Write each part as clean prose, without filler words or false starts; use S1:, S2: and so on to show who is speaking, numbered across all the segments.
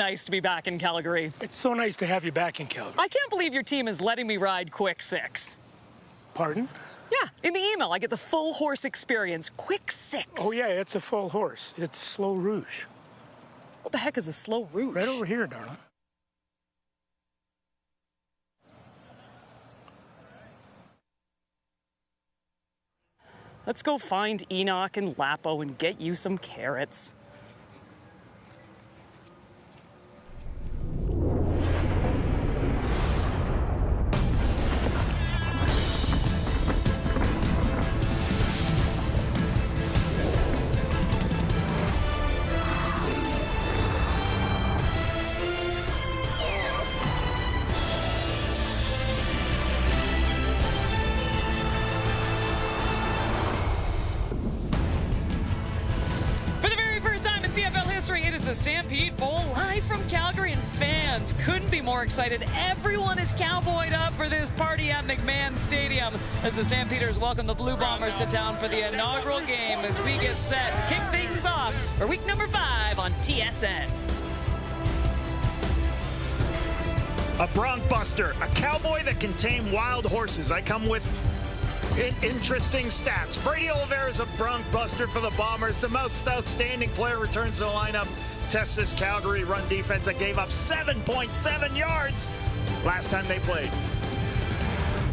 S1: nice to be back in Calgary.
S2: It's so nice to have you back in Calgary.
S1: I can't believe your team is letting me ride Quick 6.
S2: Pardon?
S1: Yeah, in the email, I get the full horse experience. Quick 6.
S2: Oh, yeah, it's a full horse. It's Slow Rouge.
S1: What the heck is a Slow Rouge?
S2: Right over here, darling.
S1: Let's go find Enoch and Lapo and get you some carrots. CFL history, it is the Stampede Bowl live from Calgary, and fans couldn't be more excited. Everyone is cowboyed up for this party at McMahon Stadium as the Stampeders welcome the Blue Bombers to town for the inaugural game as we get set to kick things off for week number 5 on TSN.
S3: A bronc buster, a cowboy that can tame wild horses. I come with interesting stats. Brady Oliveira is a bronc buster for the Bombers. The most outstanding player returns to the lineup. Tests this Calgary run defense that gave up 7.7 yards last time they played.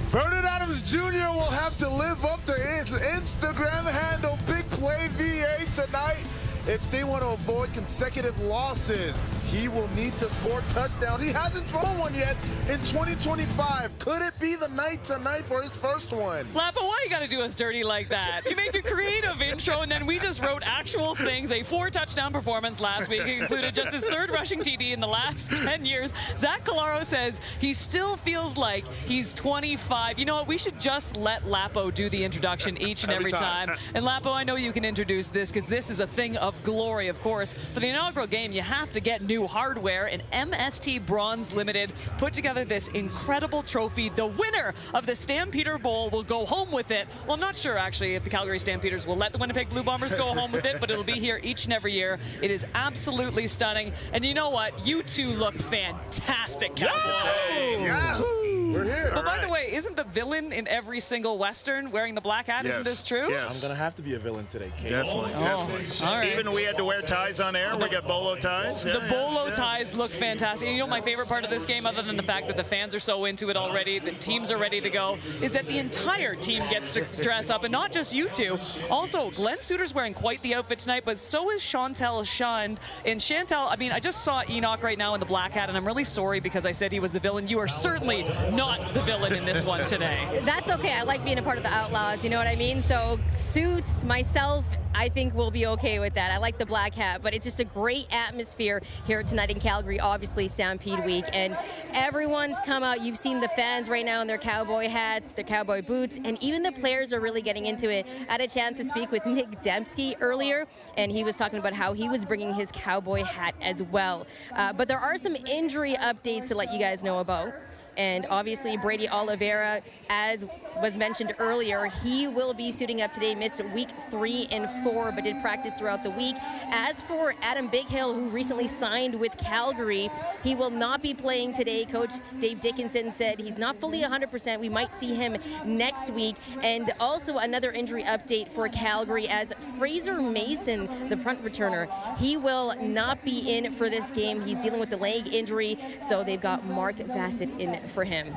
S4: Vernon Adams Jr. will have to live up to his Instagram handle, Big Play VA, tonight. If they want to avoid consecutive losses, he will need to score touchdown. He hasn't thrown one yet in 2025. Could it be the night tonight for his first one?
S1: Lapa, why you gotta do us dirty like that? You make a creative intro, and then we just wrote actual things. A 4-touchdown performance last week. It included just his 3rd rushing TD in the last 10 years. Zach Calaro says he still feels like he's 25. You know what? We should just let Lapo do the introduction each and every time. And Lapo, I know you can introduce this because this is a thing of glory, of course. For the inaugural game, you have to get new hardware, and MST Bronze Limited put together this incredible trophy. The winner of the Stampeder Bowl will go home with it. Well, I'm not sure actually if the Calgary Stampeders will let the Winnipeg Blue Bombers go home with it, but it'll be here each and every year. It is absolutely stunning. And you know what? You two look fantastic, Cowboys.
S3: Yahoo!
S4: We're here.
S1: But by the way, isn't the villain in every single Western wearing the black hat?
S3: Yes.
S1: Isn't this true?
S3: Yes.
S4: I'm going to have to be a villain today, Kate.
S3: Definitely, definitely.
S1: All right.
S3: Even we had to wear ties on air. We got bolo ties.
S1: The bolo ties look fantastic. And you know my favorite part of this game, other than the fact that the fans are so into it already, the teams are ready to go, is that the entire team gets to dress up, and not just you two. Also, Glenn Suter's wearing quite the outfit tonight, but so is Chantel Shund. And Chantel, I mean, I just saw Enoch right now in the black hat, and I'm really sorry because I said he was the villain. You are certainly not the villain in this one today.
S5: That's okay. I like being a part of the Outlaws, you know what I mean? So suits, myself, I think we'll be okay with that. I like the black hat, but it's just a great atmosphere here tonight in Calgary, obviously Stampede Week, and everyone's come out. You've seen the fans right now in their cowboy hats, their cowboy boots, and even the players are really getting into it. I had a chance to speak with Nick Dembski earlier, and he was talking about how he was bringing his cowboy hat as well. But there are some injury updates to let you guys know about. And obviously Brady Oliveira, as was mentioned earlier, he will be suiting up today, missed week 3 and 4, but did practice throughout the week. As for Adam Bighill, who recently signed with Calgary, he will not be playing today. Coach Dave Dickinson said he's not fully 100%. We might see him next week. And also another injury update for Calgary, as Fraser Mason, the punt returner, he will not be in for this game. He's dealing with a leg injury, so they've got Mark Bassett in for him.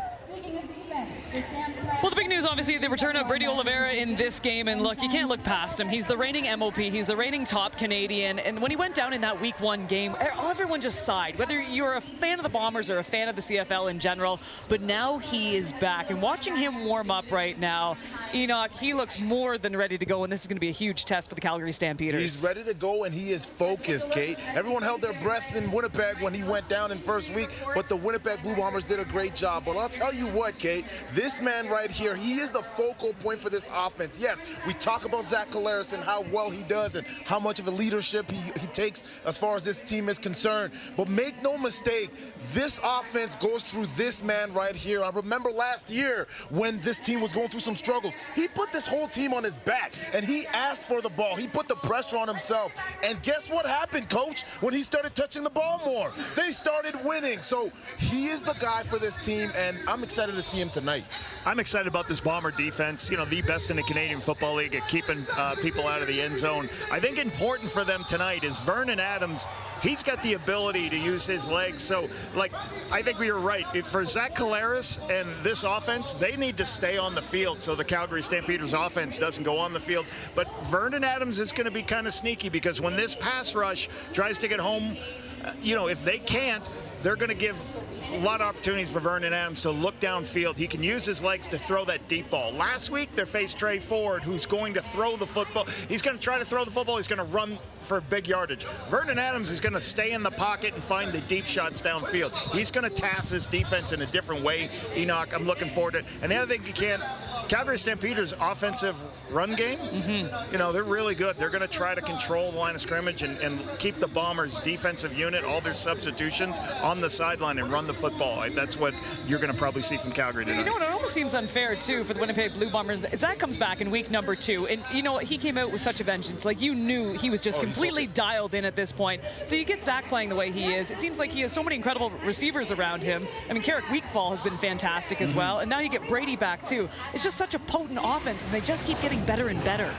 S1: Well, the big news, obviously, the return of Brady Oliveira in this game. And look, you can't look past him. He's the reigning MOP. He's the reigning top Canadian. And when he went down in that week 1 game, everyone just sighed, whether you're a fan of the Bombers or a fan of the CFL in general. But now he is back. And watching him warm up right now, Enoch, he looks more than ready to go. And this is going to be a huge test for the Calgary Stampeders.
S4: He's ready to go, and he is focused, Kate. Everyone held their breath in Winnipeg when he went down in first week, but the Winnipeg Blue Bombers did a great job. But I'll tell you what, Kate, This man right here, he is the focal point for this offense. Yes, we talk about Zach Collaros and how well he does and how much of a leadership he takes as far as this team is concerned. But make no mistake, this offense goes through this man right here. I remember last year when this team was going through some struggles. He put this whole team on his back, and he asked for the ball. He put the pressure on himself. And guess what happened, Coach? When he started touching the ball more, they started winning. So he is the guy for this team, and I'm excited to see him tonight.
S3: I'm excited about this Bomber defense, the best in the Canadian Football League at keeping people out of the end zone. I think important for them tonight is Vernon Adams. He's got the ability to use his legs. So, I think we were right. For Zach Collaros and this offense, they need to stay on the field so the Calgary Stampeders offense doesn't go on the field. But Vernon Adams is going to be kind of sneaky, because when this pass rush tries to get home, if they can't, they're going to give a lot of opportunities for Vernon Adams to look downfield. He can use his legs to throw that deep ball. Last week, they faced Trey Ford, who's going to throw the football. He's going to try to throw the football. He's going to run for big yardage. Vernon Adams is going to stay in the pocket and find the deep shots downfield. He's going to task his defense in a different way. Enoch, I'm looking forward to it. And the other thing Calgary Stampeders' offensive run game, they're really good. They're going to try to control the line of scrimmage and keep the Bombers' defensive unit, all their substitutions, on the sideline and run the football. That's what you're going to probably see from Calgary tonight.
S1: You know what? It almost seems unfair, too, for the Winnipeg Blue Bombers. Zach comes back in week number 2, and he came out with such a vengeance. You knew he was just completely dialed in at this point. So you get Zach playing the way he is. It seems like he has so many incredible receivers around him. I mean, Carrick Weekball has been fantastic as well, and now you get Brady back, too. It's just such a potent offense, and they just keep getting better and better.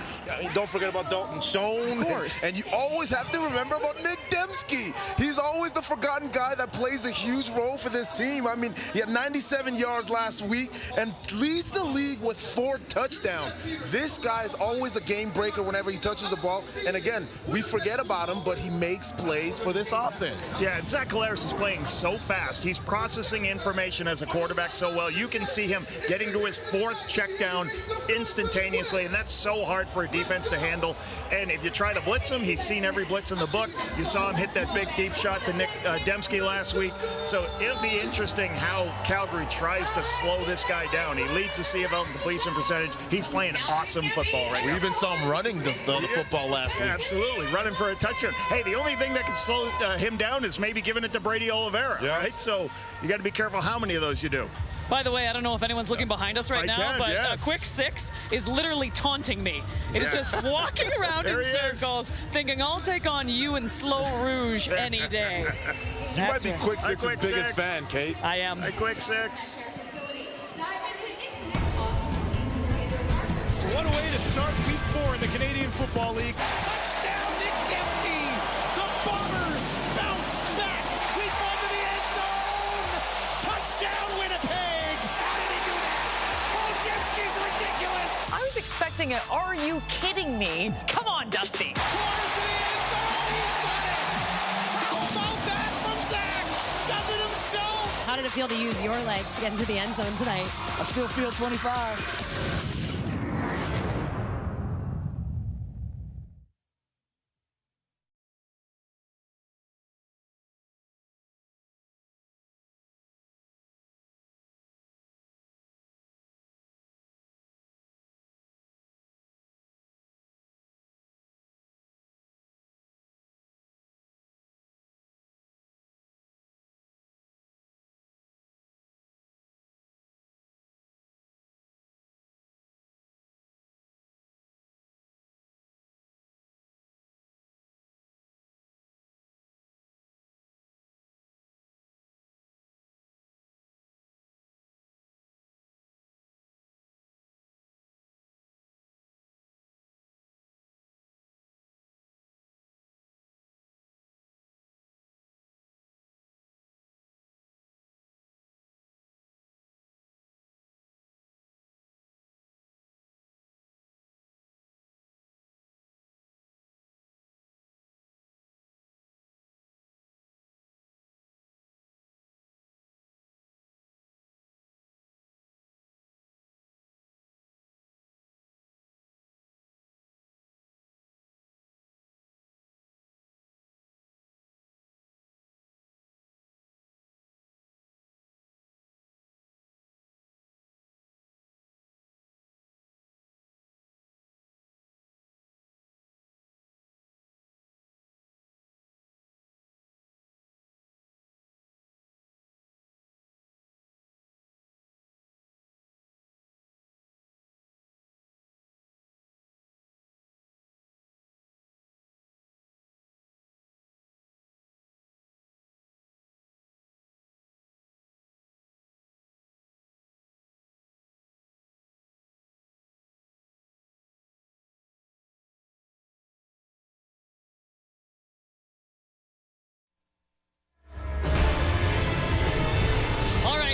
S4: Don't forget about Dalton Schoen.
S1: Of course.
S4: And you always have to remember about Nick Dembski. He's always the forgotten guy that plays a huge role for this team. I mean, he had 97 yards last week and leads the league with 4 touchdowns. This guy is always a game breaker whenever he touches the ball. And again, we forget about him, but he makes plays for this offense.
S3: Yeah, Zach Collaros is playing so fast. He's processing information as a quarterback so well. You can see him getting to his 4th check down instantaneously, and that's so hard for a defense to handle. And if you try to blitz him, he's seen every blitz in the book. You saw him hit that big deep shot to Nick Dembski last week. So it'll be interesting how Calgary tries to slow this guy down. He leads the CFL in completion percentage. He's playing awesome football right now.
S4: We even saw him running the football last week.
S3: Absolutely, running for a touchdown. Hey, the only thing that can slow him down is maybe giving it to Brady Oliveira, right? So you got to be careful how many of those you do.
S1: By the way, I don't know if anyone's looking behind us right now, but Quick Six is literally taunting me. It is just walking around in circles, thinking, I'll take on you in Slow Rouge any day.
S4: You might be Quick Six's biggest fan, Kate.
S1: I am.
S3: Hey, Quick Six.
S6: What a way to start week 4 in the Canadian Football League. Touchdown, Nick Dembski! The Bombers bounce back. We've gone to the end zone. Touchdown, Winnipeg! How did he do that? Oh, Dembski's ridiculous.
S1: I was expecting it. Are you kidding me? Come on, Dusty.
S6: Flies to the end zone. He's got it. How about that from Zach? Does it himself.
S7: How did it feel to use your legs to get into the end zone tonight?
S8: I still feel 25.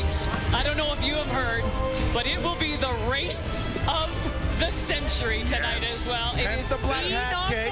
S1: right. I don't know if you have heard, but it will be the race of the century tonight as well.
S4: Hence
S1: it is
S4: the black hat, Kate.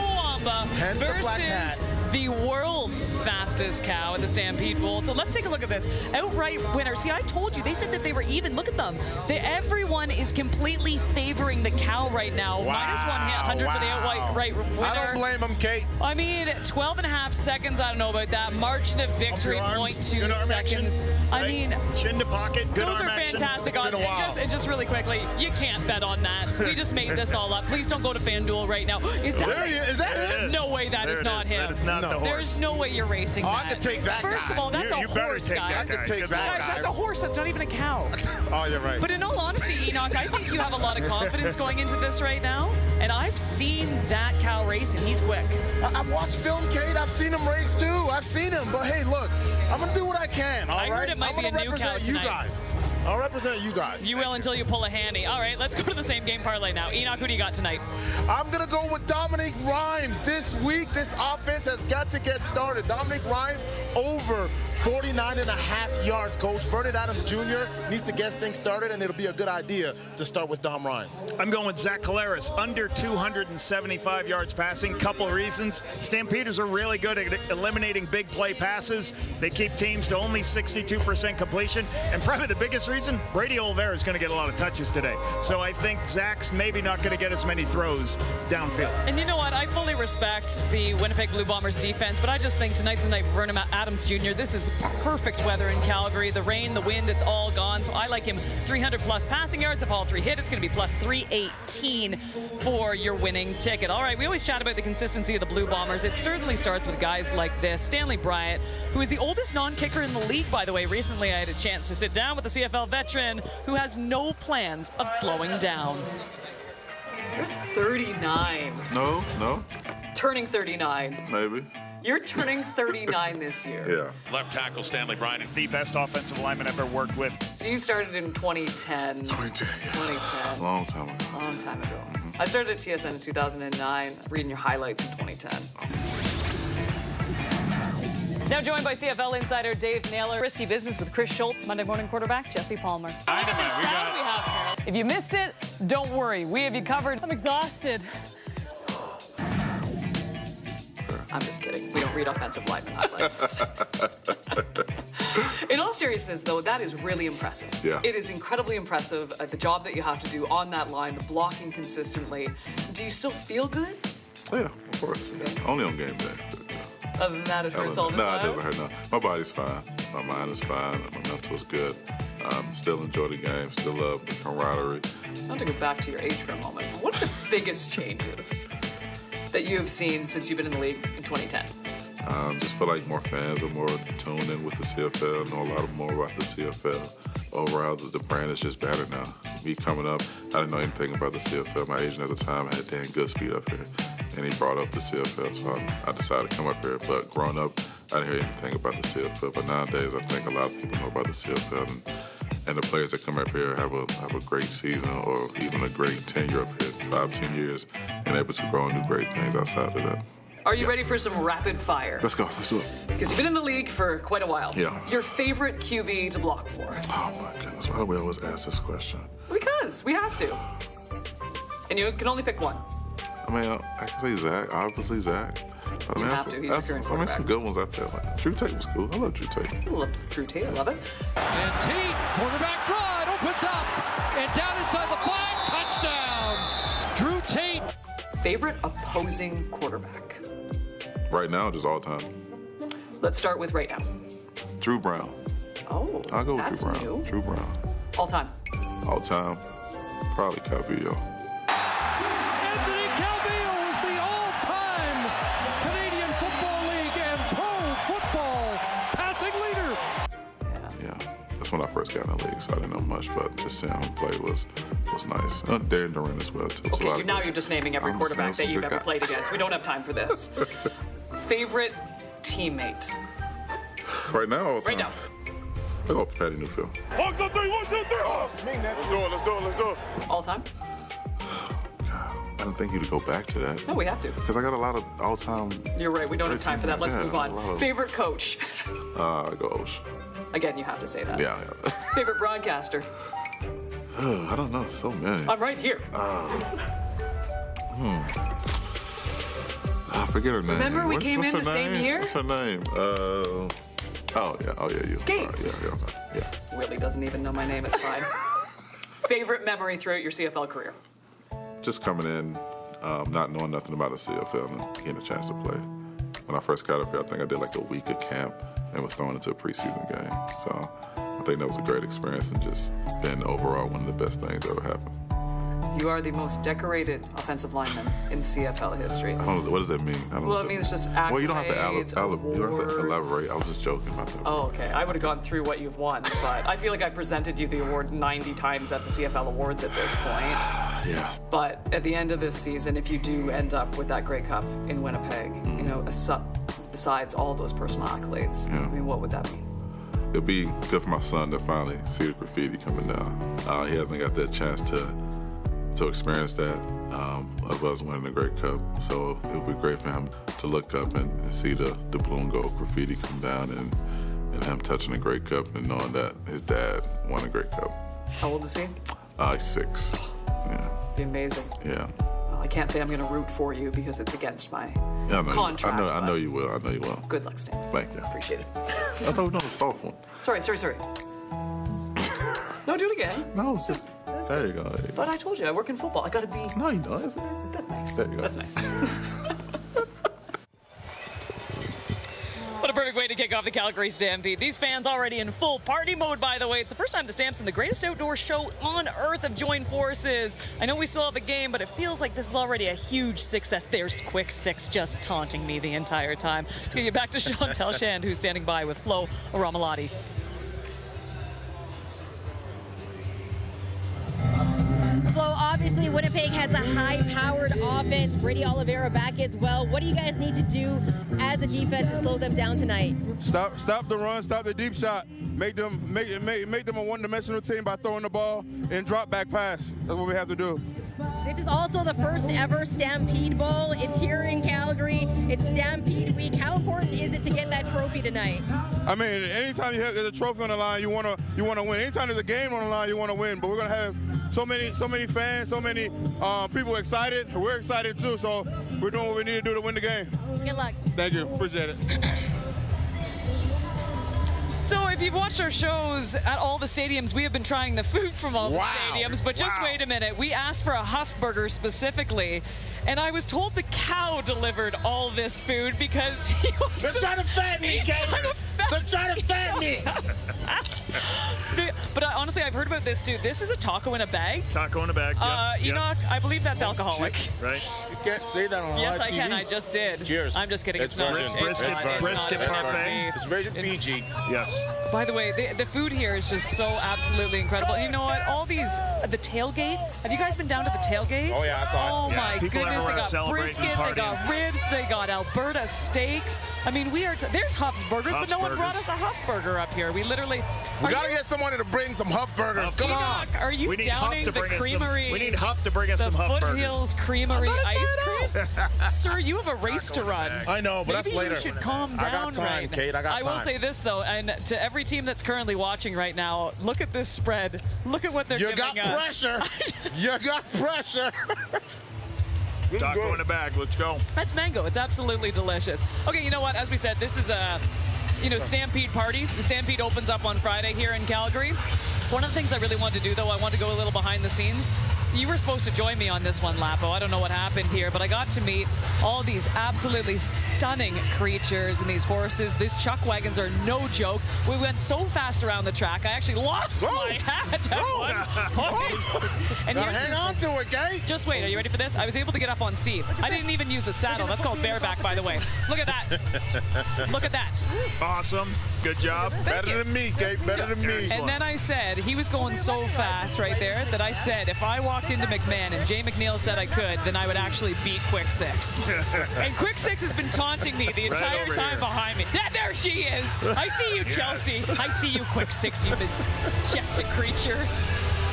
S4: Hence the black hat.
S1: The world's fastest cow at the Stampede Bowl. So let's take a look at this. Outright winner. See, I told you, they said that they were even. Look at them. everyone is completely favoring the cow right now.
S4: Wow.
S1: Minus 100 for the outright winner.
S4: I don't blame him, Kate.
S1: I mean, 12 and a half seconds. I don't know about that. Margin of victory, 0.2 seconds. I mean,
S3: chin to pocket. Good
S1: those
S3: arm
S1: are
S3: action.
S1: fantastic odds. And just really quickly, you can't bet on that. We just made this all up. Please don't go to FanDuel right now. Is that him? No way, that is not him.
S3: That is not the horse.
S1: There's no way you're racing that.
S4: I could take that
S1: First
S4: guy.
S1: of all, that's a horse, guys.
S4: I could take that guy.
S1: That's a horse. That's not even a cow.
S4: Oh, you're right.
S1: But in all honesty, Enoch, I think you have a lot of confidence going into this right now. And I've seen that cow race, and he's quick.
S4: I've watched film, Kate. I've seen him race, too. I've seen him. But, hey, look, I'm going to do what I can, all right?
S1: I heard it might be a new cow tonight.
S4: You guys. I'll represent you guys.
S1: You will until you pull a handy. All right, let's go to the same game parlay now. Enoch, who do you got tonight?
S4: I'm going to go with Dominic Rhymes. This week, this offense has got to get started. Dominic Rhymes over 49.5 yards, Coach. Vernon Adams Jr. needs to get things started, and it'll be a good idea to start with Dom Rhymes.
S3: I'm going with Zach Collaros, under 275 yards passing. Couple of reasons. Stampeders are really good at eliminating big play passes. They keep teams to only 62% completion. And probably the biggest reason, Brady Oliveira is going to get a lot of touches today. So I think Zach's maybe not going to get as many throws downfield.
S1: And you know what? I fully respect the Winnipeg Blue Bombers defense, but I just think tonight's the night for Vernon Adams Jr. This is perfect weather in Calgary. The rain, the wind, it's all gone. So I like him 300-plus passing yards. If all three hit, it's going to be plus 318 for your winning ticket. All right, we always chat about the consistency of the Blue Bombers. It certainly starts with guys like this. Stanley Bryant, who is the oldest non-kicker in the league, by the way. Recently, I had a chance to sit down with the CFL veteran who has no plans of slowing down. You're 39.
S9: No.
S1: Turning 39.
S9: Maybe.
S1: You're turning 39 this year.
S9: Yeah.
S6: Left tackle Stanley Bryant.
S3: The best offensive lineman ever worked with.
S1: So you started in 2010.
S9: 2010, yeah.
S1: 2010.
S9: Long time ago.
S1: Long time ago. I started at TSN in 2009, reading your highlights in 2010. Now joined by CFL insider Dave Naylor. Risky business with Chris Schultz, Monday morning quarterback Jesse Palmer. Look at this crowd we have here. If you missed it, don't worry. We have you covered. I'm exhausted. I'm just kidding. We don't read offensive lineman highlights. In all seriousness, though, that is really impressive.
S9: Yeah.
S1: It is incredibly impressive, the job that you have to do on that line, the blocking consistently. Do you still feel good?
S9: Yeah, of course. Only on game day.
S1: Other than that, it hurts all the time?
S9: No, it doesn't hurt, no. My body's fine. My mind is fine. My mental is good. Still enjoy the game. Still love the camaraderie.
S1: I want to go back to your age for a moment. What are the biggest changes that you have seen since you've been in the league in 2010?
S9: Just feel like more fans are more tuned in with the CFL, know a lot more about the CFL. Overall, the brand is just better now. Me coming up, I didn't know anything about the CFL. My agent at the time had Dan Goodspeed up here, and he brought up the CFL, so I decided to come up here. But growing up, I didn't hear anything about the CFL. But nowadays, I think a lot of people know about the CFL, and the players that come up here have a great season or even a great tenure up here, 5-10 years, and able to grow and do great things outside of that.
S1: Are you ready for some rapid fire?
S9: Let's go. Let's do it.
S1: Because you've been in the league for quite a while.
S9: Yeah.
S1: Your favorite QB to block for?
S9: Oh, my goodness. Why do we always ask this question?
S1: Because we have to. And you can only pick one.
S9: I mean, I can say Zach. Obviously, Zach. But
S1: You have to. He's your current quarterback.
S9: some good ones out there. Like, Drew Tate was cool. I love Drew Tate.
S1: I love Drew Tate. I love it.
S10: And Tate, quarterback draw. It opens up. And down inside the 5. Touchdown. Drew Tate.
S1: Favorite opposing quarterback?
S9: Right now, just all time.
S1: Let's start with right now.
S9: Drew Brown.
S1: Oh,
S9: I'll go with
S1: that's
S9: Drew Brown.
S1: new.
S9: Drew Brown.
S1: All time.
S9: All time, probably Calvillo.
S10: Anthony Calvillo is the all-time Canadian Football League and Pro Football passing leader.
S9: Yeah, that's when I first got in the league, so I didn't know much, but just seeing him play was nice. Darren Duran as well, too.
S1: Okay, now you're just naming every quarterback that you've ever played against. We don't have time for this. Favorite teammate?
S9: Right now, all time.
S1: Right now.
S9: I go Patty Newfield.
S6: 1, 2, 3, 1, 2, 3.
S9: Let's do it.
S1: All time?
S9: I didn't think you'd go back to that.
S1: No, we have to.
S9: Because I got a lot of all-time.
S1: You're right. We don't have time for that. Let's move on.
S9: Of,
S1: Favorite coach?
S9: I go Osh.
S1: Again, you have to say that.
S9: Yeah.
S1: Favorite broadcaster?
S9: I don't know. So many.
S1: I'm right here.
S9: I forget her name.
S1: Remember we came in the
S9: her
S1: same
S9: name?
S1: year?
S9: What's her name? Oh yeah, you.
S1: Skate.
S9: Yeah.
S1: Willie doesn't even know my name. It's fine. Favorite memory throughout your CFL career?
S9: Just coming in, not knowing nothing about the CFL and getting a chance to play. When I first got up here, I think I did like a week of camp and was thrown into a preseason game. So I think that was a great experience and just been overall one of the best things that ever happened.
S1: You are the most decorated offensive lineman in CFL history.
S9: I don't know. What does that mean?
S1: Well, it means just accolades,
S9: well, you don't have to elaborate. I was just joking about that.
S1: Oh, okay. I would have gone through what you've won, but I feel like I presented you the award 90 times at the CFL Awards at this point.
S9: Yeah.
S1: But at the end of this season, if you do end up with that Grey Cup in Winnipeg, you know, besides all those personal accolades, I mean, what would that mean?
S9: It'll be good for my son to finally see the graffiti coming down. He hasn't got that chance to experience that of us winning the Grey Cup. So it would be great for him to look up and see the blue and gold graffiti come down and him touching the Grey Cup and knowing that his dad won a Grey Cup.
S1: How old is he?
S9: He's 6. Yeah.
S1: Be amazing.
S9: Yeah.
S1: Well, I can't say I'm going to root for you because it's against my contract.
S9: I know you will. I know you will.
S1: Good luck, Stan.
S9: Thank you.
S1: Appreciate it.
S9: I thought we were doing a soft one.
S1: Sorry. No, do it again.
S9: No, it's just... There you go.
S1: But I told you, I work in football. I gotta be...
S9: No, you don't.
S1: That's nice.
S9: There you go.
S1: That's nice. What a perfect way to kick off the Calgary Stampede. These fans already in full party mode, by the way. It's the first time the Stamps and the greatest outdoor show on earth have joined forces. I know we still have a game, but it feels like this is already a huge success. There's Quick Six just taunting me the entire time. Let's get you back to Chantel Shand, who's standing by with Flo Aramalati.
S5: Flo, obviously Winnipeg has a high-powered offense. Brady Oliveira back as well. What do you guys need to do as a defense to slow them down tonight?
S4: Stop the run, stop the deep shot. Make them a one-dimensional team by throwing the ball and drop back pass. That's what we have to do.
S5: This is also the first ever Stampede Bowl. It's here in Calgary. It's Stampede Week. How important is it to get that trophy tonight?
S4: I mean, anytime there's a trophy on the line, you want to win. Anytime there's a game on the line, you want to win. But we're gonna have so many fans, so many people excited. We're excited too. So we're doing what we need to do to win the game.
S5: Good luck.
S4: Thank you. Appreciate it.
S1: So if you've watched our shows at all the stadiums, we have been trying the food from all the stadiums. But just wait a minute. We asked for a Huff Burger specifically, and I was told the cow delivered all this food because he wants
S6: They're trying to fatten me, Gator. They're trying to fatten me.
S1: But honestly, I've heard about this too. This is a taco in a bag.
S3: Taco in a bag.
S1: Enoch, I believe that's alcoholic.
S3: Right.
S6: You can't say that on
S1: Yes,
S6: live
S1: I
S6: TV.
S1: can. I just did.
S6: Cheers.
S1: I'm just kidding. It's not.
S3: Brisket parfait.
S6: It's very PG.
S3: Yes.
S1: By the way, the food here is just so absolutely incredible. And you know what? All these, the tailgate. Have you guys been down to the tailgate?
S6: Oh yeah, I saw it.
S1: Oh my
S3: people
S1: goodness!
S3: everywhere
S1: They got
S3: celebrating,
S1: brisket, they got
S3: partying.
S1: ribs, they got Alberta steaks. I mean, we are. There's Huff's Burgers,
S3: Huff's
S1: but no one brought
S3: Burgers.
S1: us a Huff Burger up here. We literally.
S6: We gotta get somebody to bring some Huff Burgers. Come on.
S1: Enoch, are you
S3: We need Huff
S1: downing
S3: to
S1: the
S3: bring us
S1: creamery?
S3: we need Huff to bring us
S1: the
S3: some Huff Burgers.
S1: Foothills Creamery ice cream. Sir, you have a race to run.
S6: I know, but
S1: Maybe
S6: that's later.
S1: you should calm down
S6: I got time,
S1: right
S6: Kate. I got time.
S1: will say this though, and to every team that's currently watching right now, look at this spread. Look at what they're
S6: You
S1: giving
S6: got
S1: us.
S6: pressure. You got pressure.
S3: Taco in a bag. Let's go.
S1: That's mango. It's absolutely delicious. Okay, you know what? As we said, this is a Stampede party. The Stampede opens up on Friday here in Calgary. One of the things I really wanted to do, though, I wanted to go a little behind the scenes. You were supposed to join me on this one, Lapo. I don't know what happened here, but I got to meet all these absolutely stunning creatures and these horses. These chuck wagons are no joke. We went so fast around the track, I actually lost my hat at one point. And
S6: Now hang on to it, Gate.
S1: just wait, are you ready for this? I was able to get up on Steve. I didn't even use a saddle. That's called bareback, by the way. Look at that. Look at that.
S3: Awesome. Good job.
S6: Better than me, Gate. Better than me.
S1: And then I said, he was going so fast right there that I said, if I walked into McMahon and Jay McNeil said I could, then I would actually beat Quick Six. And Quick Six has been taunting me the entire
S3: over
S1: time
S3: here.
S1: behind me. Yeah, there she is. I see you, Chelsea. I see you, Quick Six, you majestic creature.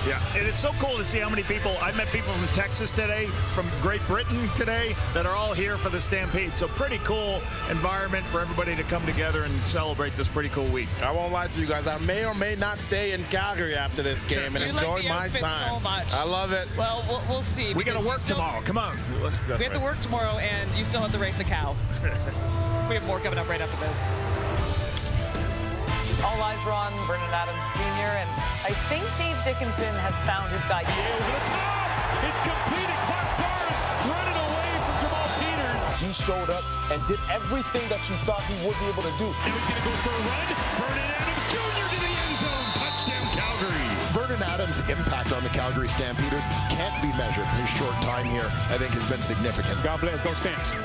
S3: Yeah, and it's so cool to see how many people, I met people from Texas today, from Great Britain today, that are all here for the Stampede. So pretty cool environment for everybody to come together and celebrate this pretty cool week.
S4: I won't lie to you guys. I may or may not stay in Calgary after this game and enjoy my time.
S1: So much.
S4: I love it.
S1: Well, we'll see.
S3: We got to work tomorrow. Come on.
S1: We have to work tomorrow, and you still have to race a cow. We have more coming up right after this.
S11: All eyes are on Vernon Adams Jr., and I think Dave Dickinson has found his guy.
S6: Yeah, over the top! It's completed. Clark Barnes running away from Jamal Peters.
S12: He showed up and did everything that you thought he would be able to do.
S6: He was going to go for a run. Vernon Adams Jr. to the end zone. Touchdown, Calgary.
S13: Vernon Adams' impact on the Calgary Stampeders can't be measured. His short time here, I think, has been significant.
S6: God bless. Go Stamps.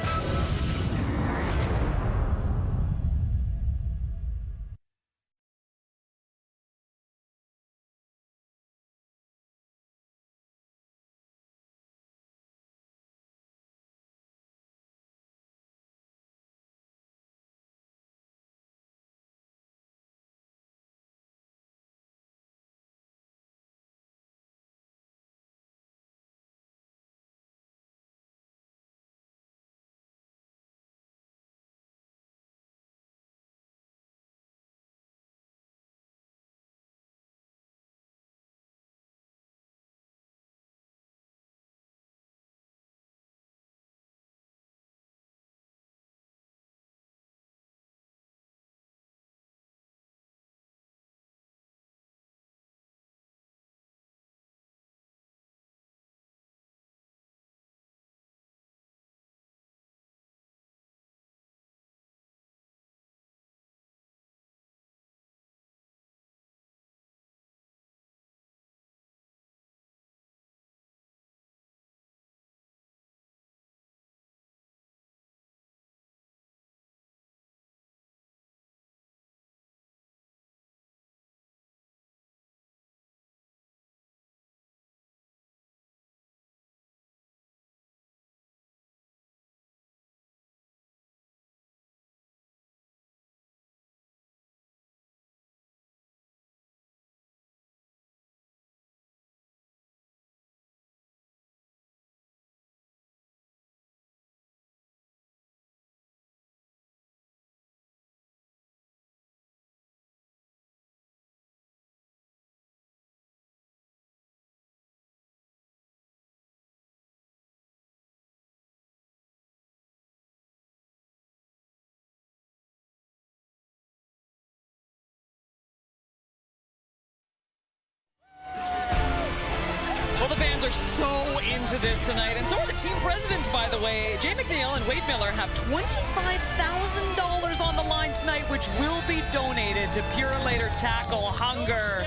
S1: Well, the fans are so into this tonight, and so are the team presidents, by the way. Jay McNeil and Wade Miller have $25,000 on the line tonight, which will be donated to Purolator Tackle Hunger.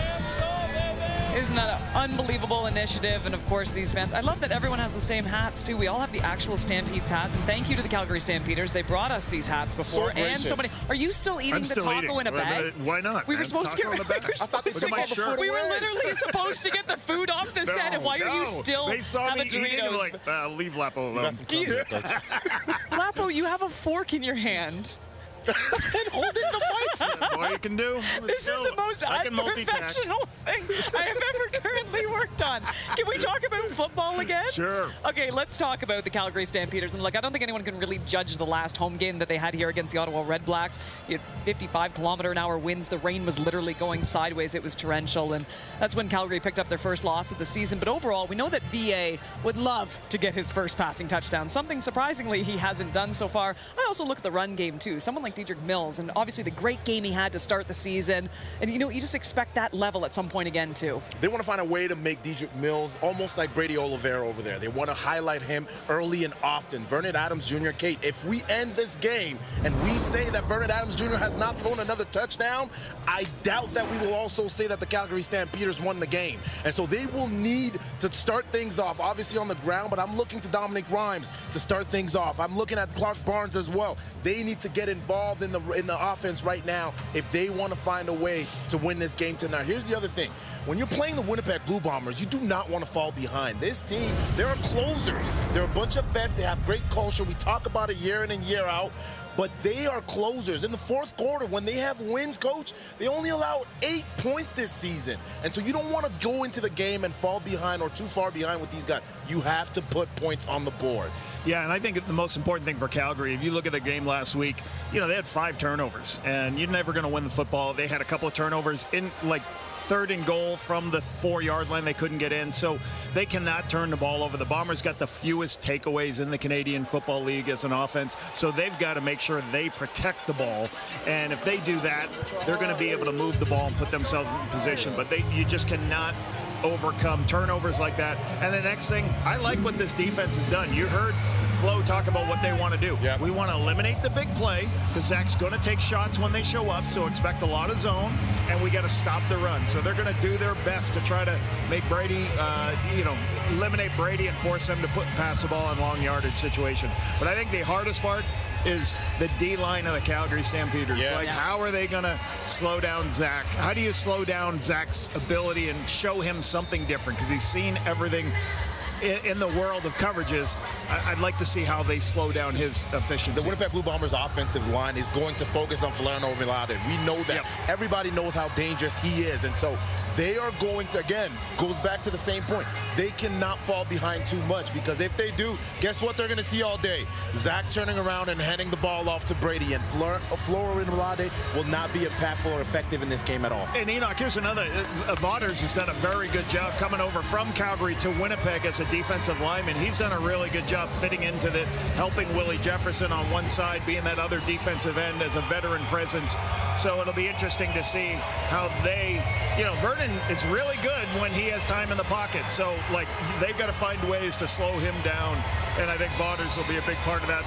S1: Isn't that an unbelievable initiative? And of course, these fans, I love that everyone has the same hats too. We all have the actual Stampedes hats, and thank you to the Calgary Stampeders. They brought us these hats before, and so many. Are you still eating the taco in a bag?
S3: Why not?
S1: We were supposed to get rid of it. We were literally supposed to get the food off the set, and why are you still
S3: They saw me
S1: having
S3: eating,
S1: Doritos?
S3: like, leave Lapo alone.
S1: Lapo, you have a fork in your hand.
S3: And holding the mic. All you can do.
S1: This is the most unprofessional thing I have ever currently worked on. Can we talk about football again?
S3: Sure.
S1: Okay, let's talk about the Calgary Stampeders. And look, I don't think anyone can really judge the last home game that they had here against the Ottawa Red Blacks. You had 55-kilometer-an-hour winds. The rain was literally going sideways. It was torrential, and that's when Calgary picked up their first loss of the season. But overall, we know that VA would love to get his first passing touchdown, something surprisingly he hasn't done so far. I also look at the run game, too. Someone like Dedrick Mills, and obviously the great game he had to start the season. And, you know, you just expect that level at some point again, too.
S12: They want to find a way to make Dedrick Mills almost like Brady Oliveira over there. They want to highlight him early and often. Vernon Adams Jr., Kate, if we end this game and we say that Vernon Adams Jr. has not thrown another touchdown, I doubt that we will also say that the Calgary Stampeders won the game. And so they will need to start things off, obviously on the ground, but I'm looking to Dominic Rhymes to start things off. I'm looking at Clark Barnes as well. They need to get involved involved in the offense right now if they want to find a way to win this game tonight. Here's the other thing. When you're playing the Winnipeg Blue Bombers, you do not want to fall behind. This team, they're closers. They're a bunch of vets. They have great culture. We talk about it year in and year out. But they are closers. In the fourth quarter, when they have wins, Coach, they only allow 8 points this season. And so you don't want to go into the game and fall behind or too far behind with these guys. You have to put points on the board.
S3: Yeah, and I think the most important thing for Calgary, if you look at the game last week, you know, they had 5 turnovers, and you're never going to win the football. They had a couple of turnovers in, like, 3rd and goal from the 4-yard line. They couldn't get in, so they cannot turn the ball over. The Bombers got the fewest takeaways in the Canadian Football League as an offense, so they've got to make sure they protect the ball. And if they do that, they're going to be able to move the ball and put themselves in position. But you just cannot overcome turnovers like that. And the next thing, I like what this defense has done. You heard Flo talk about what they want to do. Yep. We want to eliminate the big play because Zach's going to take shots when they show up, so expect a lot of zone, and we got to stop the run. So they're going to do their best to try to make Brady, eliminate Brady and force him to pass the ball in long yardage situation. But I think the hardest part is the D-line of the Calgary Stampeders. Yes. Like, how are they going to slow down Zach? How do you slow down Zach's ability and show him something different? Because he's seen everything in the world of coverages. I'd like to see how they slow down his efficiency.
S12: The Winnipeg Blue Bombers offensive line is going to focus on Florano Milade. We know that. Yep. Everybody knows how dangerous he is. And so they are going to, again, goes back to the same point. They cannot fall behind too much, because if they do, guess what they're going to see all day? Zach turning around and handing the ball off to Brady, and Florano Milade will not be impactful or effective in this game at all.
S3: And Enoch, here's another. Vaughters has done a very good job coming over from Calgary to Winnipeg as a defensive lineman. He's done a really good job fitting into this, helping Willie Jefferson on one side, being that other defensive end as a veteran presence. So it'll be interesting to see how they, Vernon is really good when he has time in the pocket. So, they've got to find ways to slow him down. And I think Vaughters will be a big part of that.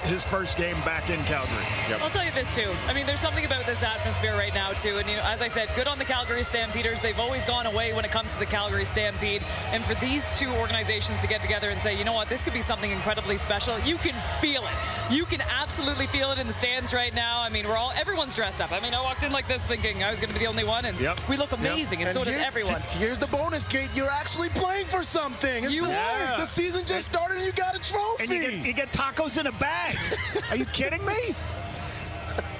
S3: His first game back in Calgary.
S1: Yep. I'll tell you this, too. I mean, there's something about this atmosphere right now, too. And, as I said, good on the Calgary Stampeders. They've always gone away when it comes to the Calgary Stampede. And for these two organizations to get together and say, you know what, this could be something incredibly special. You can feel it. You can absolutely feel it in the stands right now. I mean, everyone's dressed up. I mean, I walked in like this thinking I was going to be the only one, and we look amazing, and so does everyone.
S12: Here's the bonus, Kate. You're actually playing for something. The season just started, and you got a trophy.
S3: And you get tacos in a bag. Are you kidding me?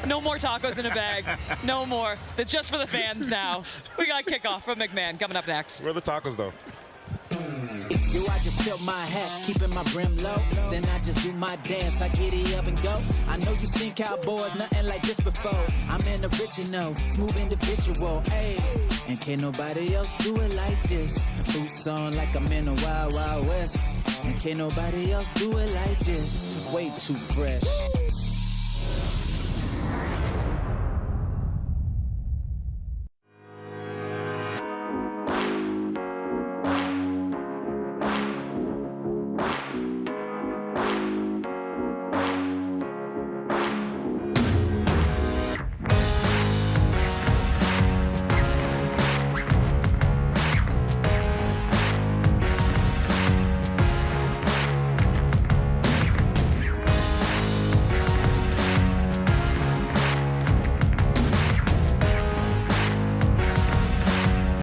S1: No more tacos in a bag. No more. It's just for the fans now. We got kickoff from McMahon coming up next.
S12: Where are the tacos, though?
S14: Yo, I just tilt my hat, keeping my brim low. Then I just do my dance, I get it up and go. I know you seen Cowboys, nothing like this before. I'm an original, smooth individual, ayy. And can't nobody else do it like this. Boots on like I'm in the Wild Wild West. And can't nobody else do it like this. Way too fresh.